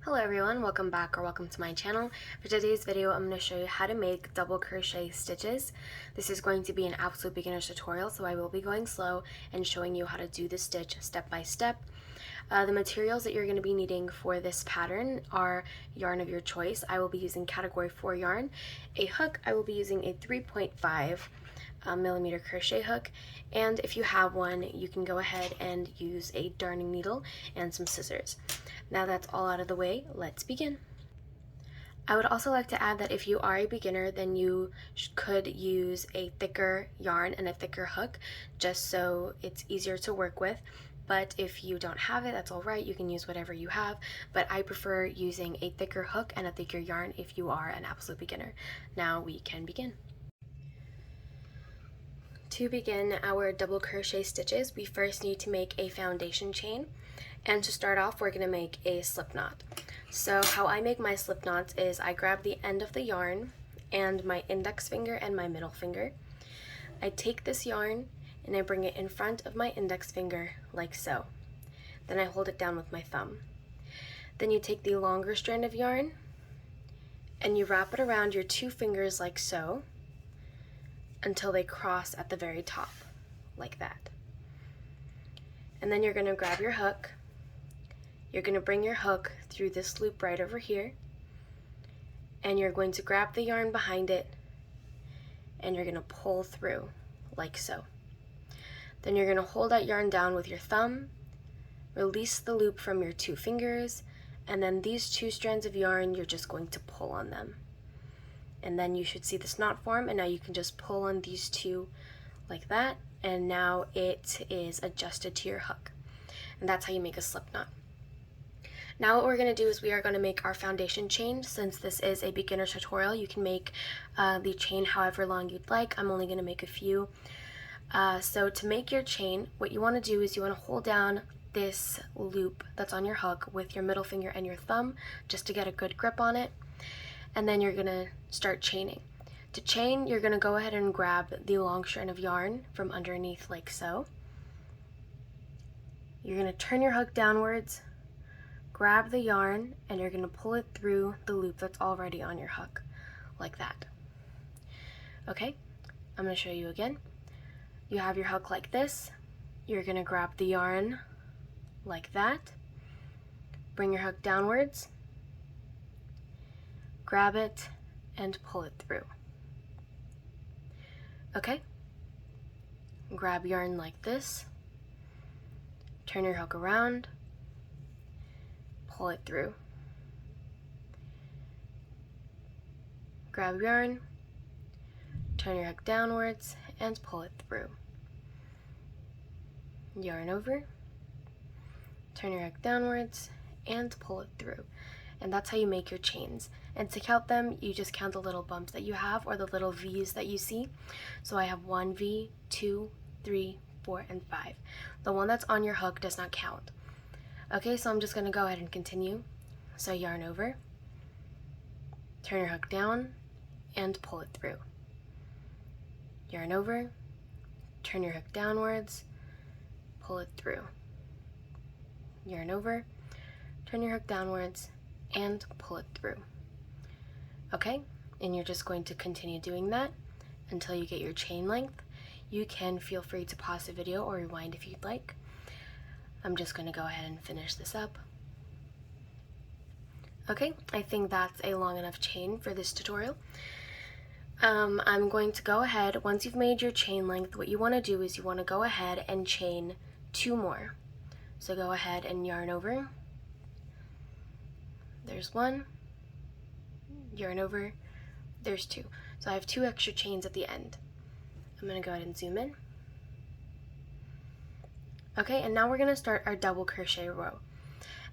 Hello everyone, welcome back or welcome to my channel. For today's video, I'm going to show you how to make double crochet stitches. This is going to be an absolute beginner's tutorial, so I will be going slow and showing you how to do the stitch step by step. The materials that you're going to be needing for this pattern are yarn of your choice. I will be using category 4 yarn. A hook, I will be using a 3.5 millimeter crochet hook, and if you have one, you can go ahead and use a darning needle and some scissors. Now that's all out of the way, let's begin. I would also like to add that if you are a beginner, then you could use a thicker yarn and a thicker hook just so it's easier to work with. But if you don't have it, that's all right, you can use whatever you have, but I prefer using a thicker hook and a thicker yarn if you are an absolute beginner. Now we can begin. To begin our double crochet stitches, we first need to make a foundation chain, and to start off we're going to make a slip knot. So how I make my slip knots is I grab the end of the yarn and my index finger and my middle finger. I take this yarn and I bring it in front of my index finger like so. Then I hold it down with my thumb. Then you take the longer strand of yarn and you wrap it around your two fingers like so, until they cross at the very top, like that. And then you're going to grab your hook. You're going to bring your hook through this loop right over here, and you're going to grab the yarn behind it, and you're going to pull through, like so. Then you're going to hold that yarn down with your thumb, release the loop from your two fingers, and then these two strands of yarn, you're just going to pull on them. And then you should see this knot form, and now you can just pull on these two like that, and now it is adjusted to your hook. And that's how you make a slip knot. Now what we're going to do is we are going to make our foundation chain. Since this is a beginner tutorial, you can make the chain however long you'd like. I'm only going to make a few. So to make your chain, what you want to do is you want to hold down this loop that's on your hook with your middle finger and your thumb just to get a good grip on it. And then you're going to start chaining. To chain, you're going to go ahead and grab the long strand of yarn from underneath like so. You're going to turn your hook downwards, grab the yarn, and you're going to pull it through the loop that's already on your hook, like that. Okay, I'm going to show you again. You have your hook like this. You're going to grab the yarn like that, bring your hook downwards, grab it, and pull it through. Okay? Grab yarn like this, turn your hook around, pull it through. Grab yarn, turn your hook downwards, and pull it through. Yarn over, turn your hook downwards, and pull it through. And that's how you make your chains. And to count them, you just count the little bumps that you have, or the little V's that you see. So I have 1 V, 2, 3, 4, and 5. The one that's on your hook does not count. Okay, so I'm just going to go ahead and continue. So yarn over, turn your hook down, and pull it through. Yarn over, turn your hook downwards, pull it through. Yarn over, turn your hook downwards, and pull it through. Okay, and you're just going to continue doing that until you get your chain length. You can feel free to pause the video or rewind if you'd like. I'm just going to go ahead and finish this up. Okay, I think that's a long enough chain for this tutorial. I'm going to go ahead, once you've made your chain length, what you want to do is you want to go ahead and chain 2 more. So go ahead and yarn over. There's 1, yarn over, there's 2. So I have 2 extra chains at the end. I'm going to go ahead and zoom in. Okay, and now we're going to start our double crochet row.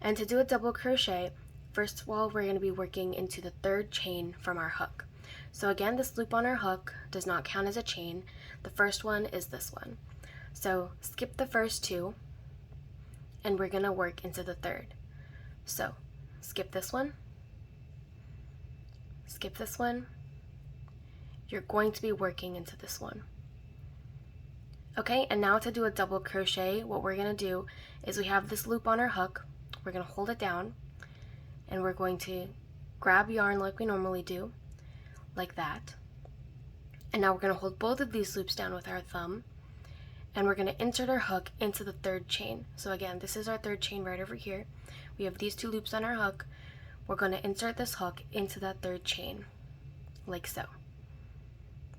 And to do a double crochet, first of all, we're going to be working into the 3rd chain from our hook. So again, this loop on our hook does not count as a chain. The first one is this one. So skip the first 2, and we're going to work into the 3rd. So skip this one, skip this one, you're going to be working into this one. Okay, and now to do a double crochet, what we're going to do is we have this loop on our hook, we're going to hold it down, and we're going to grab yarn like we normally do, like that. And now we're going to hold both of these loops down with our thumb, and we're going to insert our hook into the third chain. So again, this is our third chain right over here. We have these 2 loops on our hook. We're going to insert this hook into that third chain, like so.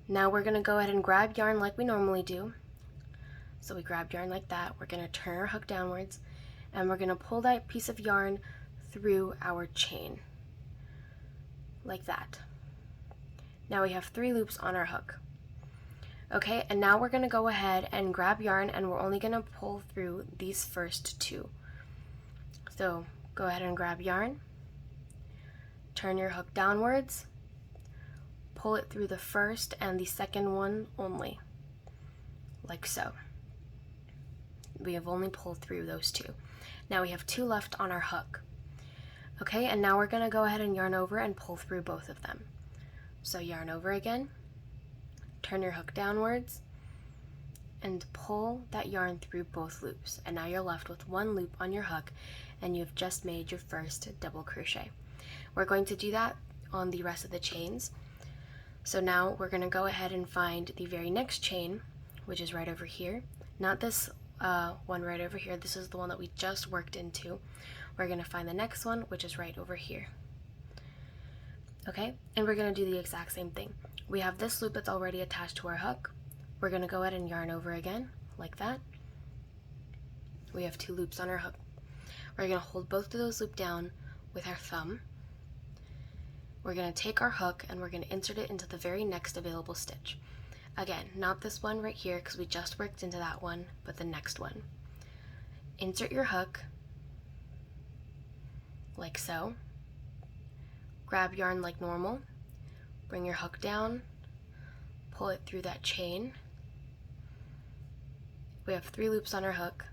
Now we're going to go ahead and grab yarn like we normally do. So we grab yarn like that. We're going to turn our hook downwards, and we're going to pull that piece of yarn through our chain, like that. Now we have 3 loops on our hook. Okay, and now we're going to go ahead and grab yarn, and we're only going to pull through these first 2. So go ahead and grab yarn, turn your hook downwards, pull it through the first and the second one only, like so. We have only pulled through those 2. Now we have 2 left on our hook. Okay, and now we're going to go ahead and yarn over and pull through both of them. So yarn over again, turn your hook downwards, and pull that yarn through both loops. And now you're left with 1 loop on your hook, and you've just made your first double crochet. We're going to do that on the rest of the chains. So now we're going to go ahead and find the very next chain, which is right over here. Not this one right over here. This is the one that we just worked into. We're going to find the next one, which is right over here. Okay, and we're going to do the exact same thing. We have this loop that's already attached to our hook. We're going to go ahead and yarn over again, like that. We have 2 loops on our hook. We're going to hold both of those loops down with our thumb. We're going to take our hook and we're going to insert it into the very next available stitch. Again, not this one right here because we just worked into that one, but the next one. Insert your hook, like so. Grab yarn like normal, bring your hook down, pull it through that chain. We have 3 loops on our hook.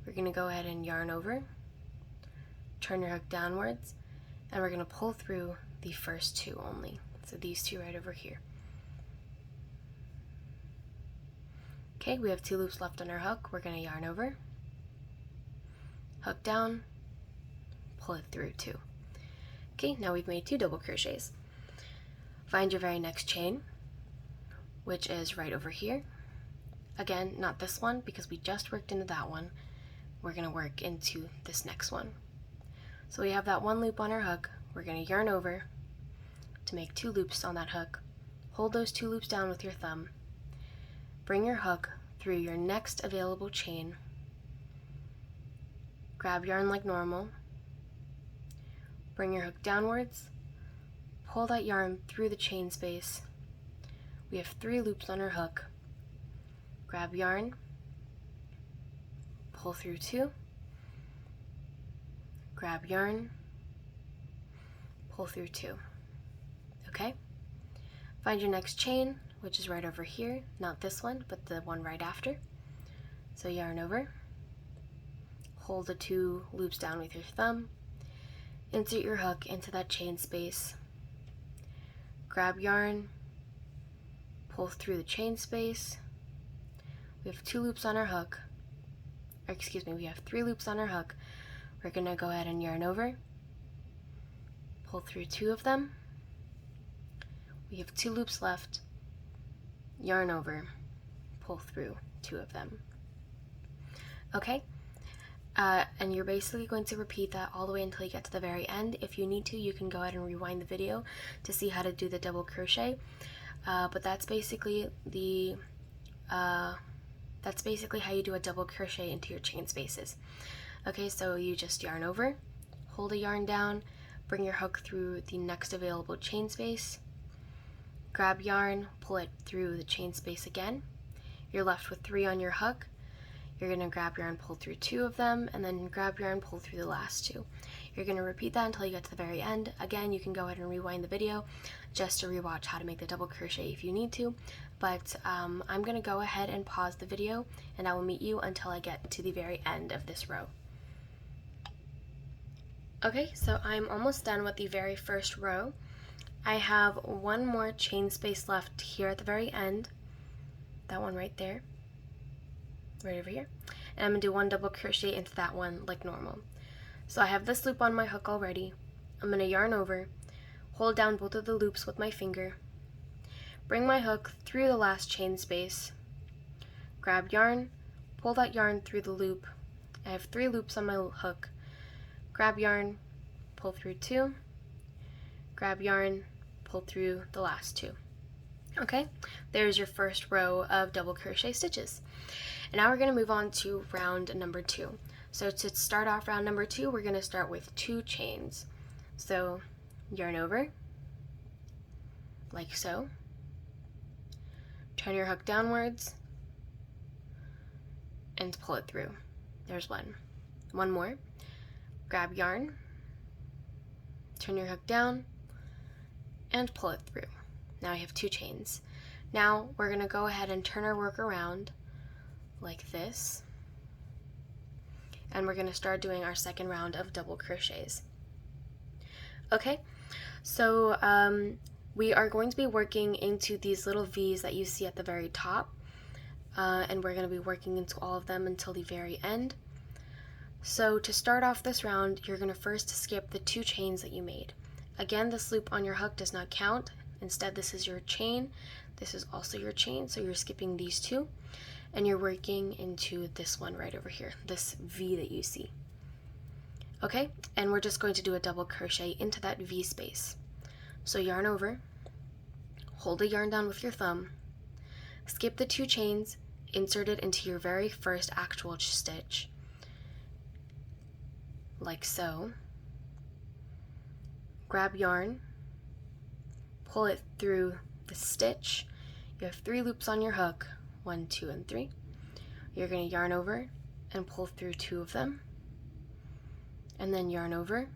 We're going to go ahead and yarn over, turn your hook downwards, and we're going to pull through the first 2 only. So these 2 right over here. Okay, we have 2 loops left on our hook. We're going to yarn over, hook down, pull it through 2. Okay, now we've made 2 double crochets. Find your very next chain, which is right over here. Again, not this one because we just worked into that one. We're going to work into this next one. So we have that 1 loop on our hook. We're going to yarn over to make 2 loops on that hook. Hold those 2 loops down with your thumb. Bring your hook through your next available chain. Grab yarn like normal. Bring your hook downwards. Pull that yarn through the chain space. We have 3 loops on our hook. Grab yarn. Pull through 2. Grab yarn. Pull through 2. Okay? Find your next chain, which is right over here. Not this one, but the one right after. So yarn over. Hold the 2 loops down with your thumb. Insert your hook into that chain space. Grab yarn. Pull through the chain space. We have 2 loops on our hook. Or excuse me, we have 3 loops on our hook. We're going to go ahead and yarn over. Pull through 2 of them. We have 2 loops left. Yarn over. Pull through 2 of them. Okay? And you're basically going to repeat that all the way until you get to the very end. If you need to, you can go ahead and rewind the video to see how to do the double crochet. But that's basically how you do a double crochet into your chain spaces. Okay, so you just yarn over, hold a yarn down, bring your hook through the next available chain space, grab yarn, pull it through the chain space again. You're left with 3 on your hook. You're going to grab yarn, pull through 2 of them, and then grab yarn, pull through the last 2. You're going to repeat that until you get to the very end. Again, you can go ahead and rewind the video just to rewatch how to make the double crochet if you need to, but I'm going to go ahead and pause the video, and I will meet you until I get to the very end of this row. Okay, so I'm almost done with the very first row. I have 1 more chain space left here at the very end, that one right there. Right over here, and I'm going to do 1 double crochet into that one like normal. So I have this loop on my hook already. I'm going to yarn over, hold down both of the loops with my finger, bring my hook through the last chain space, grab yarn, pull that yarn through the loop. I have 3 loops on my hook. Grab yarn, pull through 2, grab yarn, pull through the last 2. Okay, there's your first row of double crochet stitches. And now we're going to move on to round number 2. So to start off round number 2, we're going to start with 2 chains. So yarn over, like so. Turn your hook downwards and pull it through. There's one. One more. Grab yarn, turn your hook down, and pull it through. Now I have 2 chains. Now we're going to go ahead and turn our work around like this, and we're going to start doing our second round of double crochets. Okay, so we are going to be working into these little V's that you see at the very top, and we're going to be working into all of them until the very end. So to start off this round, you're going to first skip the 2 chains that you made. Again, this loop on your hook does not count. Instead, this is your chain. This is also your chain, so you're skipping these 2, and you're working into this one right over here, this V that you see. Okay, and we're just going to do a double crochet into that V space. So yarn over, hold the yarn down with your thumb, skip the 2 chains, insert it into your very first actual stitch, like so. Grab yarn, pull it through the stitch. You have 3 loops on your hook, 1, 2, and 3. You're going to yarn over and pull through 2 of them, and then yarn over,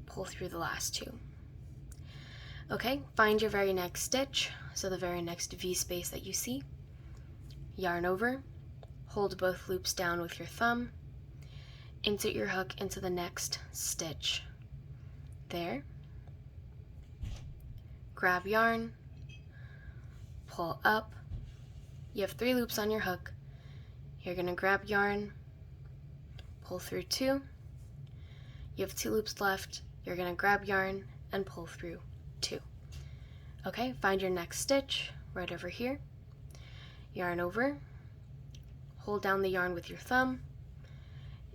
pull through the last 2. Okay, find your very next stitch, so the very next V space that you see. Yarn over, hold both loops down with your thumb, insert your hook into the next stitch. There. Grab yarn, pull up. You have 3 loops on your hook. You're going to grab yarn, pull through 2. You have 2 loops left. You're going to grab yarn and pull through 2. Okay, find your next stitch right over here. Yarn over, hold down the yarn with your thumb,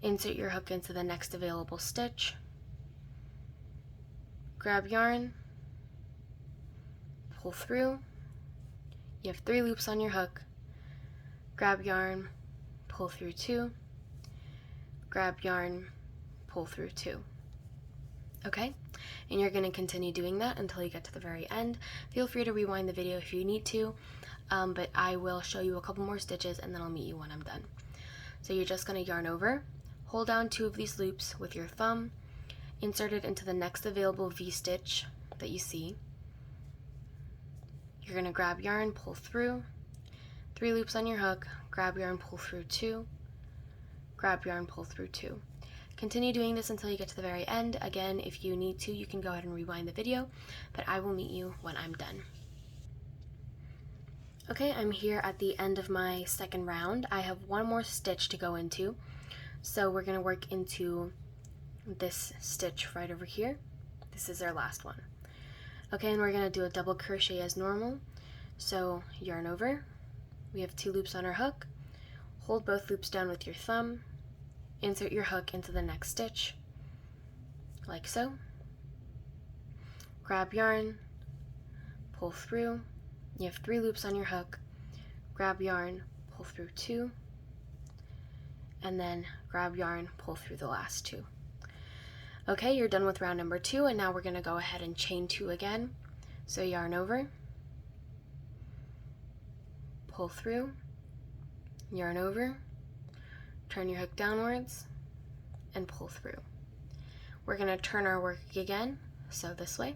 insert your hook into the next available stitch, grab yarn, pull through. You have 3 loops on your hook. Grab yarn, pull through 2, grab yarn, pull through 2. Okay, and you're going to continue doing that until you get to the very end. Feel free to rewind the video if you need to, but I will show you a couple more stitches and then I'll meet you when I'm done. So you're just going to yarn over, hold down 2 of these loops with your thumb, insert it into the next available V stitch that you see. You're going to grab yarn, pull through, 3 loops on your hook, grab yarn, pull through 2, grab yarn, pull through 2. Continue doing this until you get to the very end. Again, if you need to, you can go ahead and rewind the video, but I will meet you when I'm done. Okay, I'm here at the end of my second round. I have 1 more stitch to go into, so we're going to work into this stitch right over here. This is our last one. Okay, and we're going to do a double crochet as normal. So yarn over, we have 2 loops on our hook, hold both loops down with your thumb, insert your hook into the next stitch, like so. Grab yarn, pull through. You have 3 loops on your hook, grab yarn, pull through 2, and then grab yarn, pull through the last 2. Okay, you're done with round number 2, and now we're going to go ahead and chain 2 again. So yarn over, pull through, yarn over, turn your hook downwards, and pull through. We're going to turn our work again, so this way,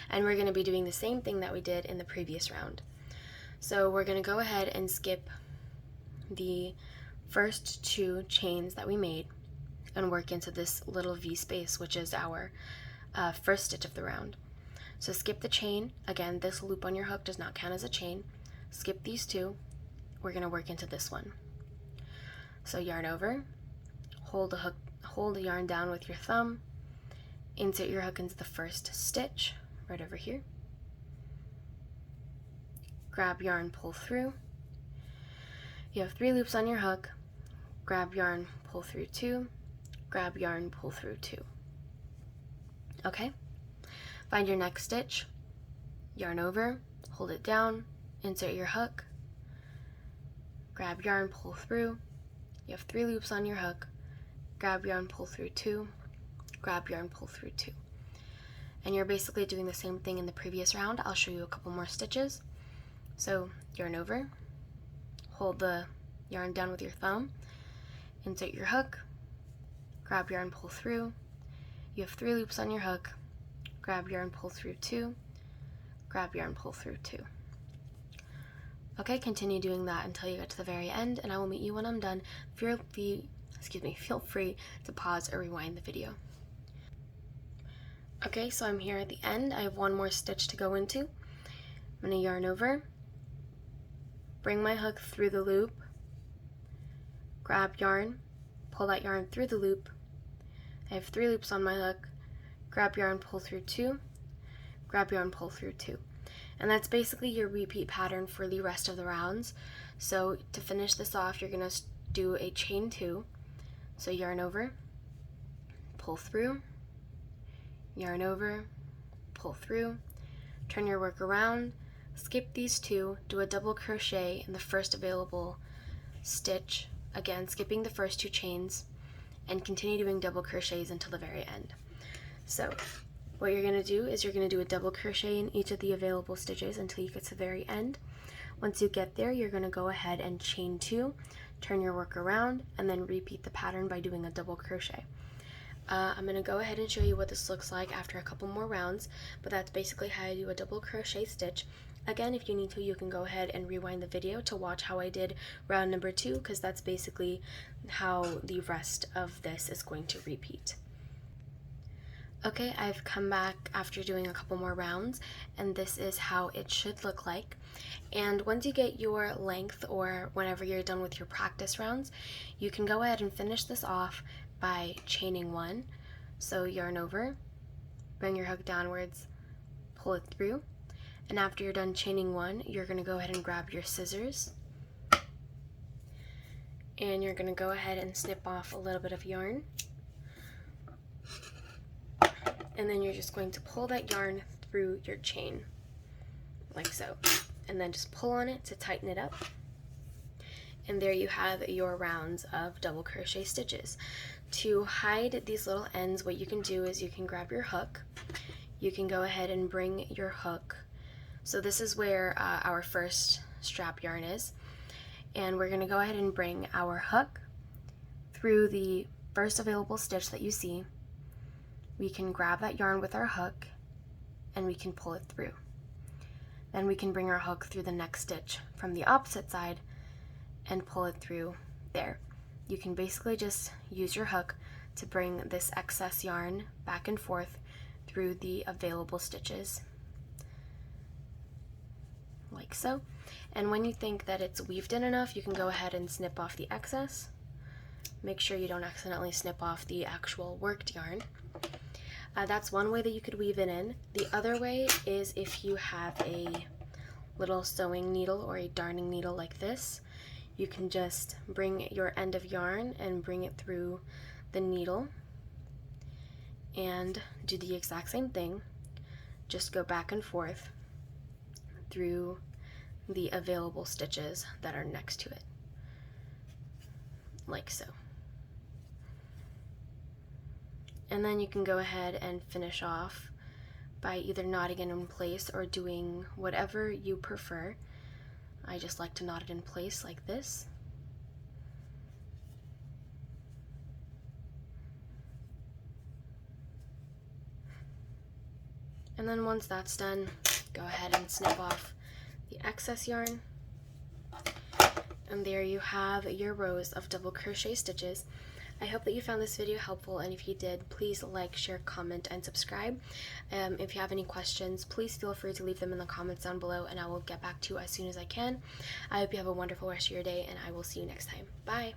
and we're going to be doing the same thing that we did in the previous round. So we're going to go ahead and skip the first 2 chains that we made and work into this little V space, which is our first stitch of the round. So skip the chain. Again, this loop on your hook does not count as a chain. Skip these 2. We're going to work into this one. So yarn over, hold hold the yarn down with your thumb, insert your hook into the first stitch right over here, grab yarn, pull through. You have 3 loops on your hook, grab yarn, pull through 2, grab yarn, pull through 2. Okay, find your next stitch, yarn over, hold it down, insert your hook, grab yarn, pull through. You have 3 loops on your hook, grab yarn, pull through 2, grab yarn, pull through 2. And you're basically doing the same thing in the previous round. I'll show you a couple more stitches. So yarn over, hold the yarn down with your thumb, insert your hook, grab yarn, pull through. You have 3 loops on your hook, grab yarn, pull through 2, grab yarn, pull through 2. Okay, continue doing that until you get to the very end, and I will meet you when I'm done. Feel free to pause or rewind the video. Okay, so I'm here at the end. I have 1 more stitch to go into. I'm going to yarn over, bring my hook through the loop, grab yarn, pull that yarn through the loop. I have 3 loops on my hook, grab yarn, pull through 2, grab yarn, pull through 2. And that's basically your repeat pattern for the rest of the rounds. So to finish this off, you're going to do a chain 2. So yarn over, pull through, yarn over, pull through, turn your work around, skip these 2, do a double crochet in the first available stitch, again skipping the first 2 chains, and continue doing double crochets until the very end. So what you're going to do is you're going to do a double crochet in each of the available stitches until you get to the very end. Once you get there, you're going to go ahead and chain 2, turn your work around, and then repeat the pattern by doing a double crochet. I'm going to go ahead and show you what this looks like after a couple more rounds, but that's basically how I do a double crochet stitch. Again, if you need to, you can go ahead and rewind the video to watch how I did round number 2, because that's basically how the rest of this is going to repeat. Okay, I've come back after doing a couple more rounds, and this is how it should look like. And once you get your length, or whenever you're done with your practice rounds, you can go ahead and finish this off by chaining 1. So yarn over, bring your hook downwards, pull it through, and after you're done chaining 1, you're going to go ahead and grab your scissors, and you're going to go ahead and snip off a little bit of yarn. And then you're just going to pull that yarn through your chain, like so. And then just pull on it to tighten it up. And there you have your rounds of double crochet stitches. To hide these little ends, what you can do is you can grab your hook. You can go ahead and bring your hook. So this is where our first strap yarn is. And we're going to go ahead and bring our hook through the first available stitch that you see. We can grab that yarn with our hook and we can pull it through. Then we can bring our hook through the next stitch from the opposite side and pull it through there. You can basically just use your hook to bring this excess yarn back and forth through the available stitches, like so. And when you think that it's weaved in enough, you can go ahead and snip off the excess. Make sure you don't accidentally snip off the actual worked yarn. That's one way that you could weave it in. The other way is if you have a little sewing needle or a darning needle like this, you can just bring your end of yarn and bring it through the needle and do the exact same thing. Just go back and forth through the available stitches that are next to it, like so. And then you can go ahead and finish off by either knotting it in place or doing whatever you prefer. I just like to knot it in place like this. And then once that's done, go ahead and snip off the excess yarn. And there you have your rows of double crochet stitches. I hope that you found this video helpful, and if you did, please like, share, comment, and subscribe. If you have any questions, please feel free to leave them in the comments down below, and I will get back to you as soon as I can. I hope you have a wonderful rest of your day, and I will see you next time. Bye!